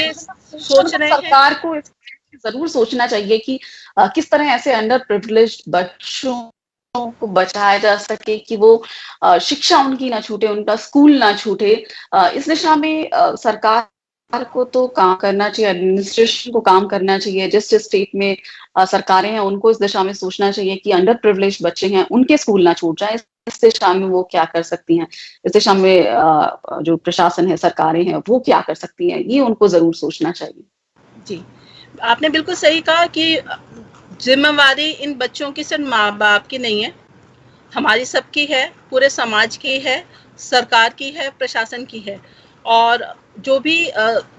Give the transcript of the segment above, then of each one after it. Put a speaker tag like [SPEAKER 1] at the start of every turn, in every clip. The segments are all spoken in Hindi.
[SPEAKER 1] ये सोच रहे हैं।
[SPEAKER 2] सरकार को जरूर सोचना चाहिए कि किस तरह ऐसे अंडर प्रिविलेज्ड बच्चों को बचाया जा सके कि वो शिक्षा उनकी ना छूटे, उनका स्कूल ना छूटे। इस दिशा में सरकार को तो काम करना चाहिए, एडमिनिस्ट्रेशन को काम करना चाहिए। जिस जिस स्टेट में सरकारें हैं उनको इस दिशा में सोचना चाहिए कि अंडर प्रिविलेज्ड बच्चे हैं उनके स्कूल ना छूट जाए। इस दिशा में वो क्या कर सकती हैं, इस दिशा में जो प्रशासन है, सरकारें हैं, वो क्या कर सकती हैं, ये उनको जरूर सोचना चाहिए।
[SPEAKER 1] जी, आपने बिल्कुल सही कहा कि जिम्मेवारी इन बच्चों की सिर्फ माँ बाप की नहीं है, हमारी सबकी है, पूरे समाज की है, सरकार की है, प्रशासन की है। और जो भी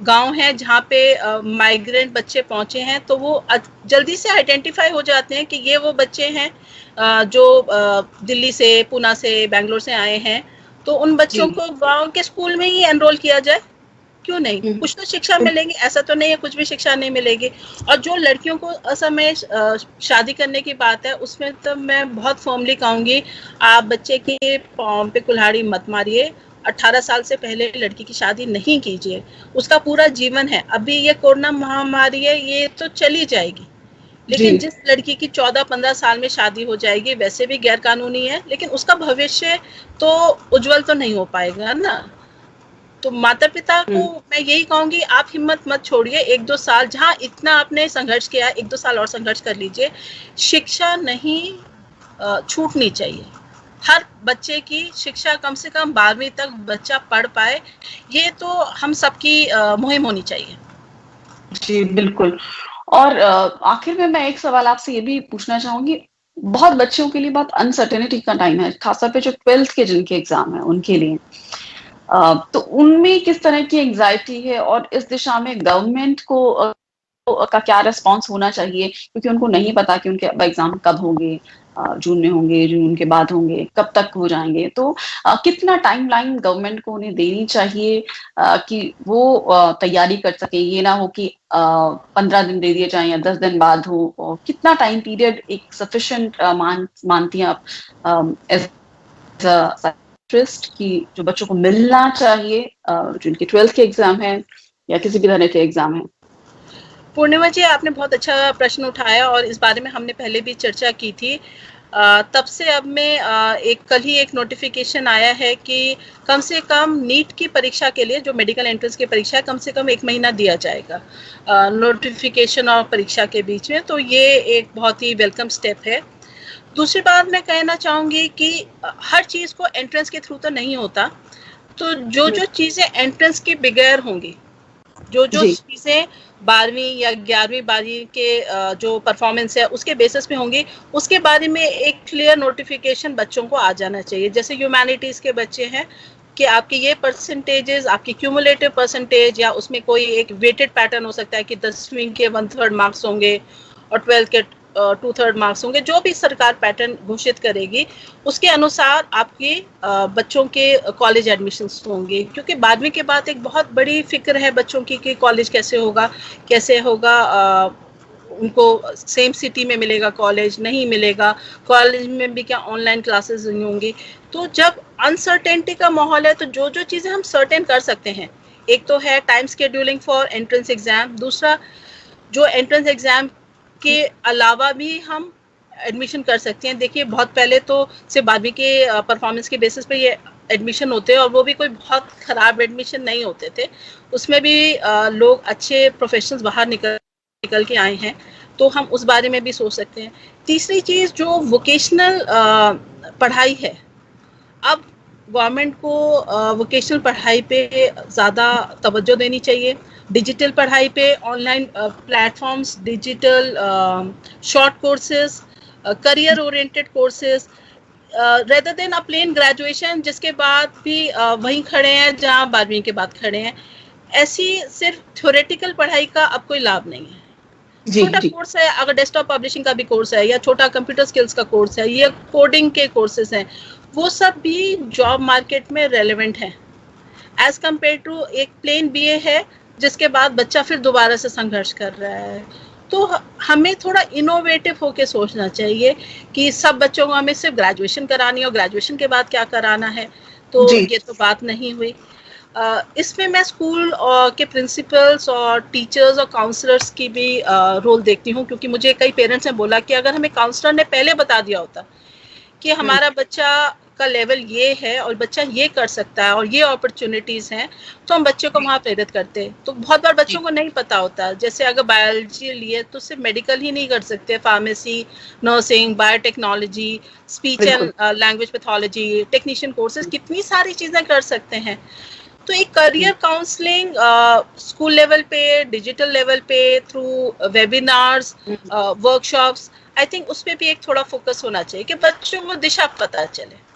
[SPEAKER 1] गांव है जहाँ पे माइग्रेंट बच्चे पहुंचे हैं, तो वो जल्दी से आइडेंटिफाई हो जाते हैं कि ये वो बच्चे हैं जो दिल्ली से, पूना से, बेंगलोर से आए हैं। तो उन बच्चों को गांव के स्कूल में ही एनरोल किया जाए, क्यों नहीं? कुछ तो शिक्षा मिलेगी, ऐसा तो नहीं है कुछ भी शिक्षा नहीं मिलेगी। और जो लड़कियों को असमय शादी करने की बात है, उसमें तो मैं बहुत फर्मली कहूंगी, आप बच्चे के पाँव पे कुल्हाड़ी मत मारिए। 18 साल से पहले लड़की की शादी नहीं कीजिए, उसका पूरा जीवन है। अभी ये कोरोना महामारी है, ये तो चली जाएगी, लेकिन जिस लड़की की 14-15 साल में शादी हो जाएगी, वैसे भी गैर कानूनी है, लेकिन उसका भविष्य तो उज्जवल तो नहीं हो पाएगा ना। तो माता पिता को मैं यही कहूंगी, आप हिम्मत मत छोड़िए। 1-2 साल जहाँ इतना आपने संघर्ष किया, 1-2 साल और संघर्ष कर लीजिए। शिक्षा नहीं छूटनी चाहिए। हर बच्चे की शिक्षा कम से कम 12वीं तक बच्चा पढ़ पाए, ये तो हम सबकी मुहिम होनी चाहिए।
[SPEAKER 2] जी बिल्कुल। और आखिर में मैं एक सवाल आपसे ये भी पूछना चाहूंगी, बहुत बच्चों के लिए बहुत अनसर्टेनिटी का टाइम है, खासतौर पे जो 12th के जिनके एग्जाम है उनके लिए। तो उनमें किस तरह की एंजाइटी है और इस दिशा में गवर्नमेंट को का क्या रिस्पांस होना चाहिए, क्योंकि उनको नहीं पता कि उनके एग्जाम कब होंगे, जून में होंगे, जून के बाद होंगे, कब तक हो जाएंगे। तो कितना टाइमलाइन गवर्नमेंट को उन्हें देनी चाहिए कि वो तैयारी कर सके, ये ना हो कि 15 दिन दे दिए जाएं या 10 दिन बाद हो। और कितना टाइम पीरियड एक सफिशिएंट मानती हैं आप एज इंटरेस्ट की जो बच्चों को मिलना चाहिए, जिनके 12th के एग्जाम है या किसी भी तरह के एग्जाम है?
[SPEAKER 1] पूर्णिमा जी, आपने बहुत अच्छा प्रश्न उठाया और इस बारे में हमने पहले भी चर्चा की थी। तब से अब में कल ही एक नोटिफिकेशन आया है कि कम से कम नीट की परीक्षा के लिए, जो मेडिकल एंट्रेंस की परीक्षा है, कम से कम 1 महीना दिया जाएगा नोटिफिकेशन और परीक्षा के बीच में। तो ये एक बहुत ही वेलकम स्टेप है। दूसरी बात मैं कहना चाहूँगी कि हर चीज़ को एंट्रेंस के थ्रू तो नहीं होता। तो जो चीज़ें एंट्रेंस के बगैर होंगी, जो चीज़ें 12वीं या 11वीं 12वीं के जो परफॉर्मेंस है उसके बेसिस पे होंगी, उसके बारे में एक क्लियर नोटिफिकेशन बच्चों को आ जाना चाहिए। जैसे ह्यूमैनिटीज़ के बच्चे हैं कि आपके ये परसेंटेजेस, आपकी क्यूमुलेटिव परसेंटेज, या उसमें कोई एक वेटेड पैटर्न हो सकता है कि 10वीं के 1/3 मार्क्स होंगे और 12th के 2/3 मार्क्स होंगे। जो भी सरकार पैटर्न घोषित करेगी उसके अनुसार आपके बच्चों के कॉलेज एडमिशन्स होंगे। क्योंकि 12वीं के बाद एक बहुत बड़ी फिक्र है बच्चों की कि कॉलेज कैसे होगा, उनको सेम सिटी में मिलेगा कॉलेज, नहीं मिलेगा, कॉलेज में भी क्या ऑनलाइन क्लासेस नहीं होंगी। तो जब अनसर्टेनिटी का माहौल है, तो जो चीज़ें हम सर्टेन कर सकते हैं, एक तो है time scheduling for entrance exam, दूसरा जो एंट्रेंस एग्जाम के अलावा भी हम एडमिशन कर सकते हैं। देखिए, बहुत पहले तो सिर्फ 12वीं के परफॉर्मेंस के बेसिस पे ये एडमिशन होते हैं, और वो भी कोई बहुत ख़राब एडमिशन नहीं होते थे। उसमें भी लोग अच्छे प्रोफेशनल्स बाहर निकल के आए हैं, तो हम उस बारे में भी सोच सकते हैं। तीसरी चीज़ जो वोकेशनल पढ़ाई है, अब गवर्नमेंट को वोकेशनल पढ़ाई पे ज़्यादा तवज्जो देनी चाहिए। डिजिटल पढ़ाई पे online platforms, digital short courses, career oriented courses, rather than a plain graduation जिसके बाद भी वहीं खड़े हैं जहाँ 12वीं के बाद खड़े हैं। ऐसी सिर्फ थ्योरेटिकल पढ़ाई का अब कोई लाभ नहीं है। छोटा कोर्स है, अगर डेस्कटॉप पब्लिशिंग का भी कोर्स है, या छोटा कंप्यूटर स्किल्स का कोर्स है, या कोडिंग के कोर्सेज हैं, वो सब भी जॉब मार्केट में रेलेवेंट है एज कम्पेयर टू एक प्लेन बीए है जिसके बाद बच्चा फिर दोबारा से संघर्ष कर रहा है। तो हमें थोड़ा इनोवेटिव होके सोचना चाहिए कि सब बच्चों को हमें सिर्फ ग्रेजुएशन करानी है और ग्रेजुएशन के बाद क्या कराना है, तो ये तो बात नहीं हुई। इसमें मैं स्कूल के प्रिंसिपल्स और टीचर्स और काउंसलर्स की भी रोल देखती हूँ, क्योंकि मुझे कई पेरेंट्स ने बोला कि अगर हमें काउंसलर ने पहले बता दिया होता कि हमारा बच्चा का लेवल ये है और बच्चा ये कर सकता है और ये अपॉर्चुनिटीज हैं, तो हम बच्चे को वहाँ प्रेरित करते हैं। तो बहुत बार बच्चों को नहीं पता होता, जैसे अगर बायोलॉजी लिए तो सिर्फ मेडिकल ही नहीं कर सकते, फार्मेसी, नर्सिंग, बायोटेक्नोलॉजी, स्पीच
[SPEAKER 2] बिल्कुल।
[SPEAKER 1] And language pathology, technician courses, कितनी सारी चीजें कर सकते हैं। तो एक करियर काउंसलिंग स्कूल लेवल पे, डिजिटल लेवल पे, through webinars, workshops, I think उस पे भी एक थोड़ा फोकस होना चाहिए कि बच्चों को दिशा पता चले।